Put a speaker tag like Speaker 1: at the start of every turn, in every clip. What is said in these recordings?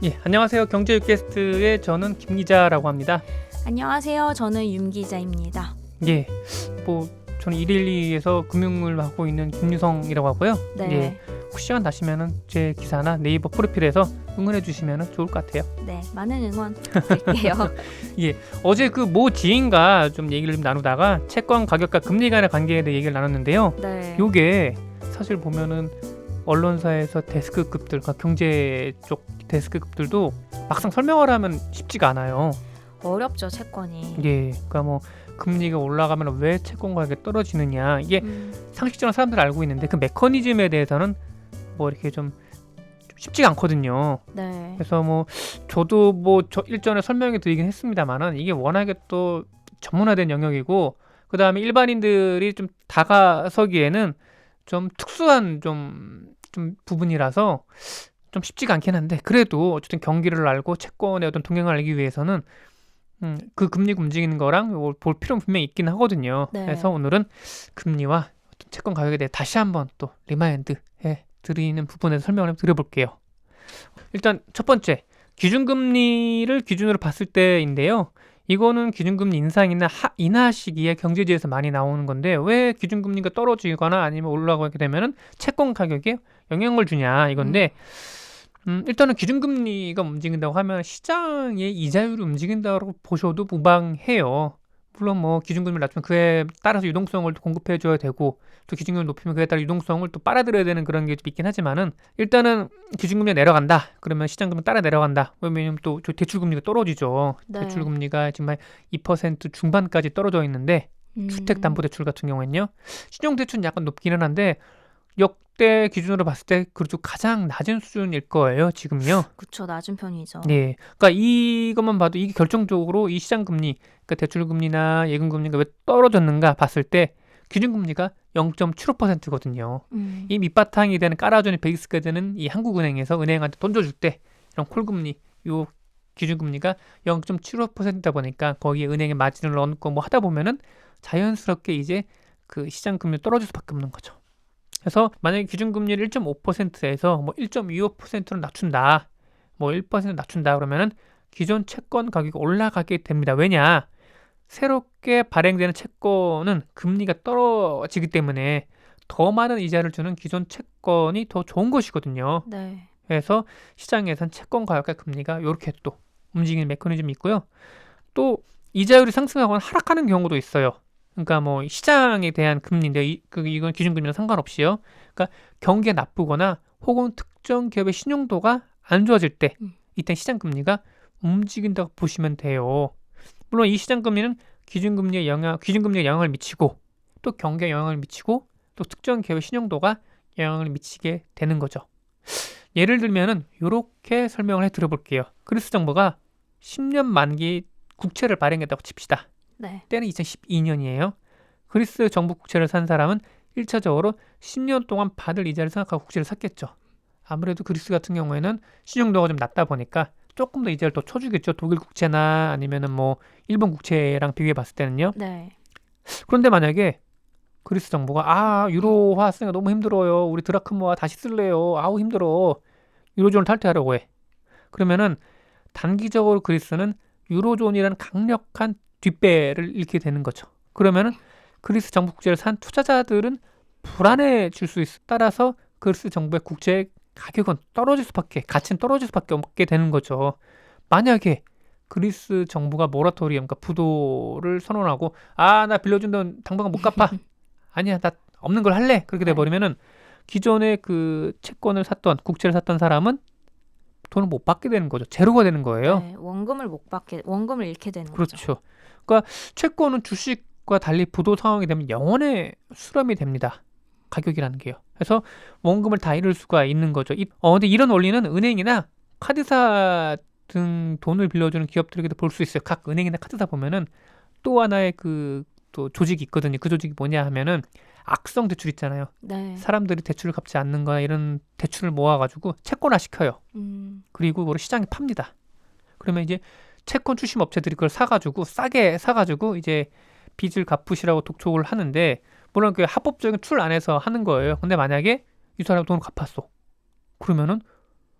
Speaker 1: 예, 안녕하세요. 경제 유캐스트의 저는 김 기자라고 합니다.
Speaker 2: 안녕하세요. 저는 윤 기자입니다.
Speaker 1: 예, 저는 112에서 금융을 하고 있는 김유성이라고 하고요.
Speaker 2: 네.
Speaker 1: 예, 혹시 시간 나시면은 제 기사나 네이버 프로필에서 응원해 주시면 좋을 것 같아요.
Speaker 2: 네, 많은 응원 드릴게요.
Speaker 1: 예, 어제 그 모 지인과 좀 얘기를 좀 나누다가 채권 가격과 금리 간의 관계에 대해 얘기를 나눴는데요.
Speaker 2: 네.
Speaker 1: 요게 사실 보면은 언론사에서 데스크급들, 그러니까 경제 쪽 데스크급들도 막상 설명을 하면 쉽지가 않아요.
Speaker 2: 어렵죠, 채권이.
Speaker 1: 예, 그러니까 뭐 금리가 올라가면 왜 채권 가격이 떨어지느냐, 이게 상식적으로 사람들 알고 있는데 그 메커니즘에 대해서는 뭐 이렇게 좀 쉽지가 않거든요.
Speaker 2: 네.
Speaker 1: 그래서 뭐 저도 저 일전에 설명해 드리긴 했습니다만은 이게 워낙에 또 전문화된 영역이고, 그 다음에 일반인들이 좀 다가서기에는 좀 특수한 좀 부분이라서 좀 쉽지가 않긴 한데, 그래도 어쨌든 경기를 알고 채권의 어떤 동향을 알기 위해서는 그 금리가 움직이는 거랑 이걸 볼 필요는 분명히 있긴 하거든요.
Speaker 2: 네.
Speaker 1: 그래서 오늘은 금리와 어떤 채권 가격에 대해 다시 한번 또 리마인드 해 드리는 부분에서 설명을 좀 드려볼게요. 일단 첫 번째, 기준금리를 기준으로 봤을 때인데요. 이거는 기준금리 인상이나 인하 시기에 경제지에서 많이 나오는 건데, 왜 기준금리가 떨어지거나 아니면 올라가게 되면은 채권 가격에 영향을 주냐 이건데, 일단은 기준금리가 움직인다고 하면 시장의 이자율이 움직인다고 보셔도 무방해요. 물론 뭐 기준금리를 낮추면 그에 따라서 유동성을 또 공급해 줘야 되고, 또 기준금리를 높이면 그에 따라 유동성을 또 빨아들여야 되는 그런 게 좀 있긴 하지만은, 일단은 기준금리가 내려간다 그러면 시장금리 따라 내려간다. 왜냐면 또 대출금리가 떨어지죠.
Speaker 2: 네.
Speaker 1: 대출금리가 정말 2% 중반까지 떨어져 있는데, 주택담보대출 같은 경우에는요, 신용대출은 약간 높기는 한데 역대 기준으로 봤을 때 그래도 가장 낮은 수준일 거예요, 지금요.
Speaker 2: 그쵸, 낮은 편이죠.
Speaker 1: 네, 그러니까 이것만 봐도 이게 결정적으로 이 시장 금리, 그러니까 대출 금리나 예금 금리가 왜 떨어졌는가 봤을 때 기준금리가 0.75%거든요. 이 밑바탕이 되는 깔아주는 베이스가 되는 이 한국은행에서 은행한테 돈 줘줄 때 이런 콜금리, 요 기준금리가 0.75%다 보니까 거기에 은행의 마진을 얹고 뭐 하다 보면은 자연스럽게 이제 그 시장 금리 떨어질 수밖에 없는 거죠. 그래서 만약에 기준금리를 1.5%에서 뭐 1.25%로 낮춘다, 뭐 1% 낮춘다 그러면은 기존 채권 가격이 올라가게 됩니다. 왜냐? 새롭게 발행되는 채권은 금리가 떨어지기 때문에 더 많은 이자를 주는 기존 채권이 더 좋은 것이거든요.
Speaker 2: 네.
Speaker 1: 그래서 시장에선 채권 가격과 금리가 이렇게 또 움직이는 메커니즘이 있고요. 또 이자율이 상승하거나 하락하는 경우도 있어요. 그러니까 뭐 시장에 대한 금리인데 이건 기준금리랑 상관없이요. 그러니까 경기가 나쁘거나 혹은 특정 기업의 신용도가 안 좋아질 때 이때 시장 금리가 움직인다고 보시면 돼요. 물론 이 시장 금리는 기준금리에 영향을 미치고, 또 경기에 영향을 미치고, 또 특정 기업의 신용도가 영향을 미치게 되는 거죠. 예를 들면은 이렇게 설명을 해 드려볼게요. 그리스 정부가 10년 만기 국채를 발행했다고 칩시다.
Speaker 2: 네.
Speaker 1: 때는 2012년이에요. 그리스 정부 국채를 산 사람은 1차적으로 10년 동안 받을 이자를 생각하고 국채를 샀겠죠. 아무래도 그리스 같은 경우에는 신용도가 좀 낮다 보니까 조금 더 이자를 더 쳐주겠죠. 독일 국채나 아니면은 뭐 일본 국채랑 비교해 봤을 때는요.
Speaker 2: 네.
Speaker 1: 그런데 만약에 그리스 정부가 유로화 쓰기가 너무 힘들어요, 우리 드라크모화 다시 쓸래요, 아우 힘들어, 유로존을 탈퇴하려고 해. 그러면은 단기적으로 그리스는 유로존이라는 강력한 뒷배를 잃게 되는 거죠. 그러면은 그리스 정부 국채를 산 투자자들은 불안해질 수 있어. 따라서 그리스 정부의 국채 가격은 가치는 떨어질 수밖에 없게 되는 거죠. 만약에 그리스 정부가 모라토리엄, 그러니까 부도를 선언하고, 나 빌려준 돈 당분간 못 갚아, 아니야 나 없는 걸 할래, 그렇게 돼버리면은 기존에 그 채권을 샀던 국채를 샀던 사람은 돈을 못 받게 되는 거죠. 제로가 되는 거예요.
Speaker 2: 네. 원금을 잃게 되는 거죠.
Speaker 1: 그렇죠. 그러니까 채권은 주식과 달리 부도 상황이 되면 영원의 수렴이 됩니다, 가격이라는 게요. 그래서 원금을 다 잃을 수가 있는 거죠. 근데 이런 원리는 은행이나 카드사 등 돈을 빌려주는 기업들에게도 볼 수 있어요. 각 은행이나 카드사 보면은 또 하나의 또 조직이 있거든요. 그 조직이 뭐냐 하면은 악성 대출 있잖아요.
Speaker 2: 네.
Speaker 1: 사람들이 대출을 갚지 않는 거나 이런 대출을 모아가지고 채권화 시켜요. 그리고 그걸 시장에 팝니다. 그러면 이제 채권 출심 업체들이 그걸 싸게 사가지고 이제 빚을 갚으시라고 독촉을 하는데, 물론 그 합법적인 툴 안에서 하는 거예요. 근데 만약에 이 사람 돈을 갚았어, 그러면은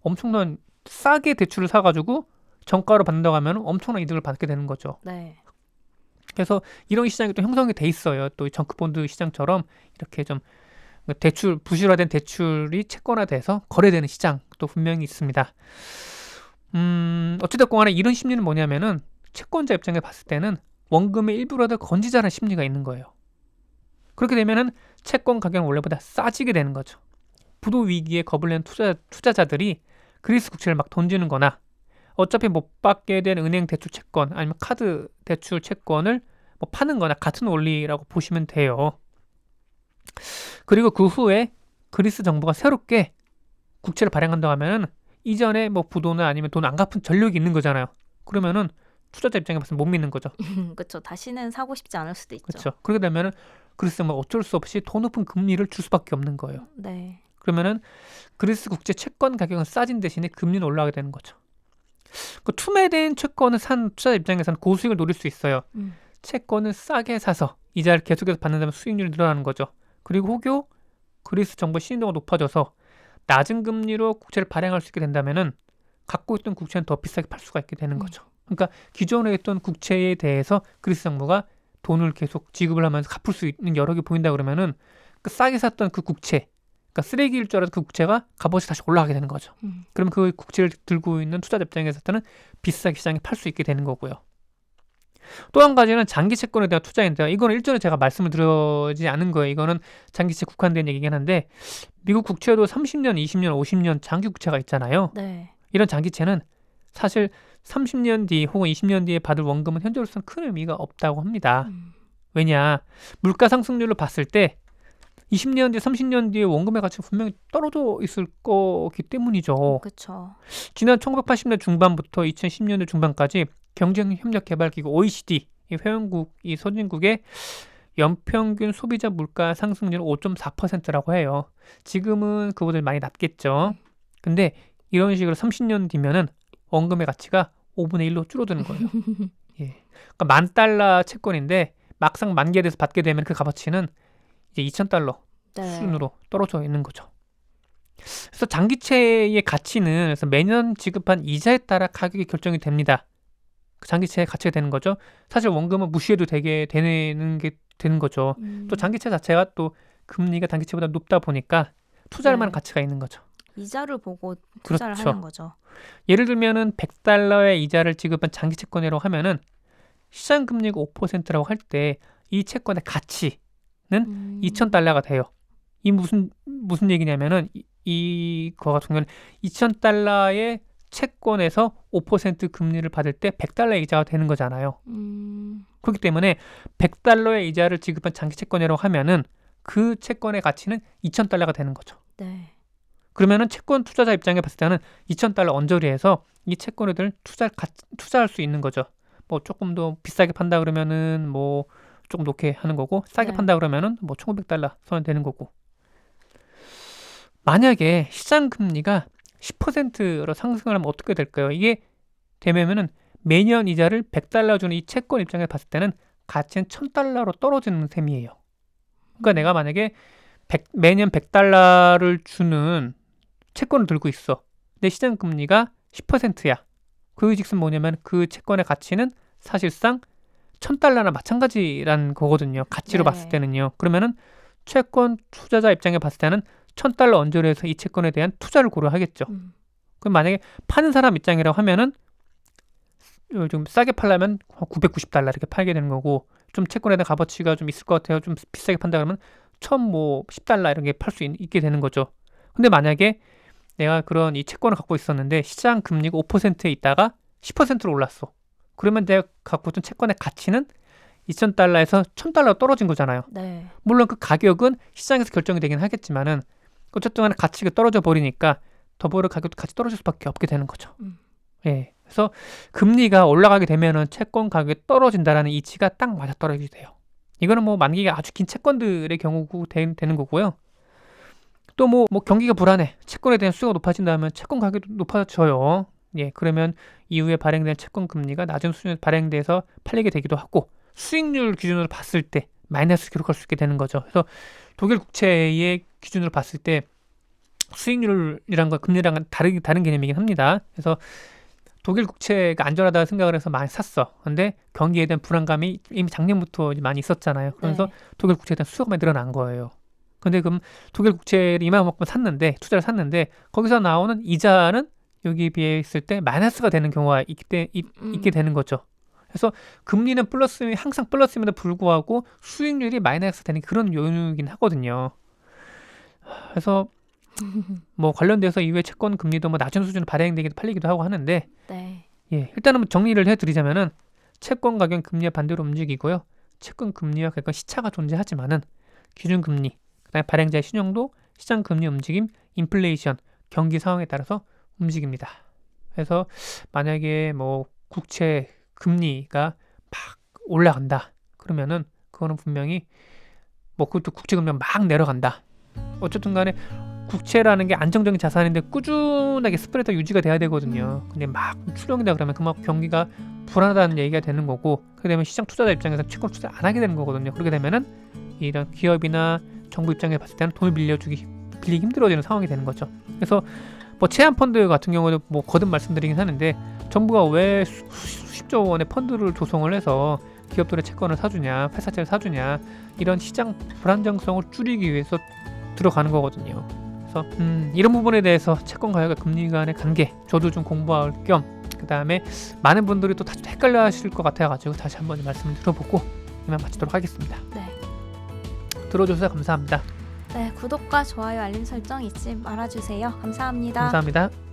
Speaker 1: 엄청난 싸게 대출을 사가지고 정가로 받는다고 하면 엄청난 이득을 받게 되는 거죠.
Speaker 2: 네.
Speaker 1: 그래서 이런 시장이 또 형성이 돼 있어요. 또 정크본드 시장처럼 이렇게 좀 대출 부실화된 대출이 채권화돼서 거래되는 시장도 분명히 있습니다. 어찌됐건 간에 이런 심리는 뭐냐면은 채권자 입장에 봤을 때는 원금의 일부라도 건지자라는 심리가 있는 거예요. 그렇게 되면은 채권 가격은 원래보다 싸지게 되는 거죠. 부도 위기에 겁을 낸 투자자들이 그리스 국채를 막 던지는 거나 어차피 못 받게 된 은행 대출 채권 아니면 카드 대출 채권을 뭐 파는 거나 같은 원리라고 보시면 돼요. 그리고 그 후에 그리스 정부가 새롭게 국채를 발행한다고 하면은 이전에 뭐 부도나 아니면 돈 안 갚은 전력이 있는 거잖아요. 그러면은 투자자 입장에 봤을 때 못 믿는 거죠.
Speaker 2: 그렇죠. 다시는 사고 싶지 않을 수도 있죠.
Speaker 1: 그렇죠. 그렇게 되면은 그리스 정부가 어쩔 수 없이 더 높은 금리를 줄 수밖에 없는 거예요.
Speaker 2: 네.
Speaker 1: 그러면은 그리스 국제 채권 가격은 싸진 대신에 금리는 올라가게 되는 거죠. 그 투매된 채권을 산 투자자 입장에서는 고수익을 노릴 수 있어요. 채권을 싸게 사서 이자를 계속해서 받는다면 수익률이 늘어나는 거죠. 그리고 혹여 그리스 정부의 신용도가 높아져서 낮은 금리로 국채를 발행할 수 있게 된다면은 갖고 있던 국채는 더 비싸게 팔 수가 있게 되는 거죠. 그러니까 기존에 있던 국채에 대해서 그리스 정부가 돈을 계속 지급을 하면서 갚을 수 있는 여력이 보인다 그러면은 그 싸게 샀던 그 국채, 그러니까 쓰레기일 줄 알았던 그 국채가 값어치 다시 올라가게 되는 거죠. 그럼 그 국채를 들고 있는 투자자 입장에서는 비싸게 시장에 팔 수 있게 되는 거고요. 또 한 가지는 장기 채권에 대한 투자인데요. 이거는 일전에 제가 말씀을 드리지 않은 거예요. 이거는 장기채 국한된 얘기긴 한데 미국 국채도 30년, 20년, 50년 장기 국채가 있잖아요.
Speaker 2: 네.
Speaker 1: 이런 장기채는 사실 30년 뒤 혹은 20년 뒤에 받을 원금은 현재로서는 큰 의미가 없다고 합니다. 왜냐? 물가 상승률로 봤을 때 20년 뒤, 30년 뒤에 원금의 가치가 분명히 떨어져 있을 거기 때문이죠.
Speaker 2: 그렇죠.
Speaker 1: 지난 1980년 중반부터 2010년대 중반까지 경제협력개발기구 OECD 이 회원국, 이 선진국의 연평균 소비자 물가 상승률은 5.4%라고 해요. 지금은 그보다 많이 낮겠죠. 근데 이런 식으로 30년 뒤면은 원금의 가치가 5분의 1로 줄어드는 거예요. 예. 그러니까 $10,000 채권인데 막상 만기에 대해서 받게 되면 그 값어치는 이제 $2,000
Speaker 2: 네.
Speaker 1: 수준으로 떨어져 있는 거죠. 그래서 장기채의 가치는 그래서 매년 지급한 이자에 따라 가격이 결정이 됩니다. 그 장기채의 가치가 되는 거죠. 사실 원금은 무시해도 되게 되는 게 되는 거죠. 또 장기채 자체가 또 금리가 단기채보다 높다 보니까 투자할 만한 가치가 있는 거죠.
Speaker 2: 이자를 보고 투자를
Speaker 1: 그렇죠.
Speaker 2: 하는 거죠.
Speaker 1: 예를 들면은 $100의 이자를 지급한 장기 채권이라고 하면은 시장 금리가 5%라고 할 때 이 채권의 가치는 $2,000가 돼요. 이 무슨 얘기냐면은 이거 같은 경우는 $2,000의 채권에서 5% 금리를 받을 때 $100의 이자가 되는 거잖아요. 그렇기 때문에 $100의 이자를 지급한 장기 채권이라고 하면은 그 채권의 가치는 $2,000가 되는 거죠.
Speaker 2: 네.
Speaker 1: 그러면은 채권 투자자 입장에 봤을 때는 $2,000 언저리에서 이 채권을 투자할 수 있는 거죠. 뭐 조금 더 비싸게 판다 그러면은 뭐 조금 높게 하는 거고 싸게
Speaker 2: 네.
Speaker 1: 판다 그러면은 뭐 $1,500 선은 되는 거고. 만약에 시장 금리가 10%로 상승을 하면 어떻게 될까요? 이게 되면은 매년 이자를 $100 주는 이 채권 입장에 봤을 때는 가치는 $1,000로 떨어지는 셈이에요. 그러니까 내가 만약에 매년 $100를 주는 채권을 들고 있어. 근데 시장 금리가 10%야. 그 즉슨 뭐냐면 그 채권의 가치는 사실상 $1,000나 마찬가지란 거거든요. 가치로
Speaker 2: 네.
Speaker 1: 봤을 때는요. 그러면은 채권 투자자 입장에 봤을 때는 $1,000 언저리에서 이 채권에 대한 투자를 고려하겠죠. 그럼 만약에 파는 사람 입장이라고 하면은 좀 싸게 팔려면 $990 이렇게 팔게 되는 거고 좀 채권에 대한 값어치가 좀 있을 것 같아요. 좀 비싸게 판다 그러면 $1,010 이런 게 팔 수 있게 되는 거죠. 근데 만약에 내가 그런 이 채권을 갖고 있었는데 시장 금리가 5%에 있다가 10%로 올랐어. 그러면 내가 갖고 있던 채권의 가치는 $2,000에서 $1,000로 떨어진 거잖아요.
Speaker 2: 네.
Speaker 1: 물론 그 가격은 시장에서 결정이 되긴 하겠지만은 어쨌든 간에 가치가 떨어져 버리니까 더불어 가격도 같이 떨어질 수밖에 없게 되는 거죠. 예. 그래서 금리가 올라가게 되면은 채권 가격이 떨어진다라는 이치가 딱 맞아 떨어지게 돼요. 이거는 뭐 만기가 아주 긴 채권들의 경우고 되는 거고요. 또 뭐 경기가 불안해. 채권에 대한 수요가 높아진다면 채권 가격도 높아져요. 예. 그러면 이후에 발행된 채권 금리가 낮은 수준에서 발행돼서 팔리게 되기도 하고 수익률 기준으로 봤을 때 마이너스 기록할 수 있게 되는 거죠. 그래서 독일 국채의 기준으로 봤을 때 수익률이란 건 금리랑 다른 개념이긴 합니다. 그래서 독일 국채가 안전하다고 생각을 해서 많이 샀어. 근데 경기에 대한 불안감이 이미 작년부터 많이 있었잖아요. 그래서
Speaker 2: 네.
Speaker 1: 독일 국채에 대한 수요가 많이 늘어난 거예요. 근데 그럼 독일 국채를 이만큼 샀는데 투자를 샀는데 거기서 나오는 이자는 여기에 비했을 때 마이너스가 되는 경우가 있게 되는 거죠. 그래서 금리는 항상 플러스임에도 불구하고 수익률이 마이너스 되는 그런 요인이긴 하거든요. 그래서 뭐 관련돼서 이후에 채권 금리도 뭐 낮은 수준으로 발행되기도 팔리기도 하고 하는데
Speaker 2: 네.
Speaker 1: 예, 일단은 정리를 해드리자면은 채권 가격 금리와 반대로 움직이고요. 채권 금리와 가격 시차가 존재하지만은 기준 금리, 그다음에 발행자의 신용도, 시장 금리 움직임, 인플레이션, 경기 상황에 따라서 움직입니다. 그래서 만약에 뭐 국채 금리가 막 올라간다 그러면은 그거는 분명히 뭐 그것도 국채 금리가 막 내려간다. 어쨌든 간에 국채라는 게 안정적인 자산인데 꾸준하게 스프레드가 유지가 돼야 되거든요. 근데 막 출렁이다 그러면 그만큼 경기가 불안하다는 얘기가 되는 거고, 그렇게 되면 시장 투자자 입장에서 채권 투자 안 하게 되는 거거든요. 그렇게 되면은 이런 기업이나 정부 입장에 봤을 때는 돈을 빌리기 힘들어지는 상황이 되는 거죠. 그래서 뭐 체한 펀드 같은 경우도 뭐 거듭 말씀드리긴 하는데 정부가 왜 수십조 원의 펀드를 조성을 해서 기업들의 채권을 사주냐, 회사채를 사주냐, 이런 시장 불안정성을 줄이기 위해서 들어가는 거거든요. 그래서 이런 부분에 대해서 채권 가격과 금리 간의 관계 저도 좀 공부할 겸, 그 다음에 많은 분들이 또 다시 헷갈려 하실 것 같아가지고 다시 한번 말씀을 드려보고 이만 마치도록 하겠습니다.
Speaker 2: 네.
Speaker 1: 들어주셔서 감사합니다.
Speaker 2: 네, 구독과 좋아요, 알림 설정 잊지 말아주세요. 감사합니다.
Speaker 1: 감사합니다.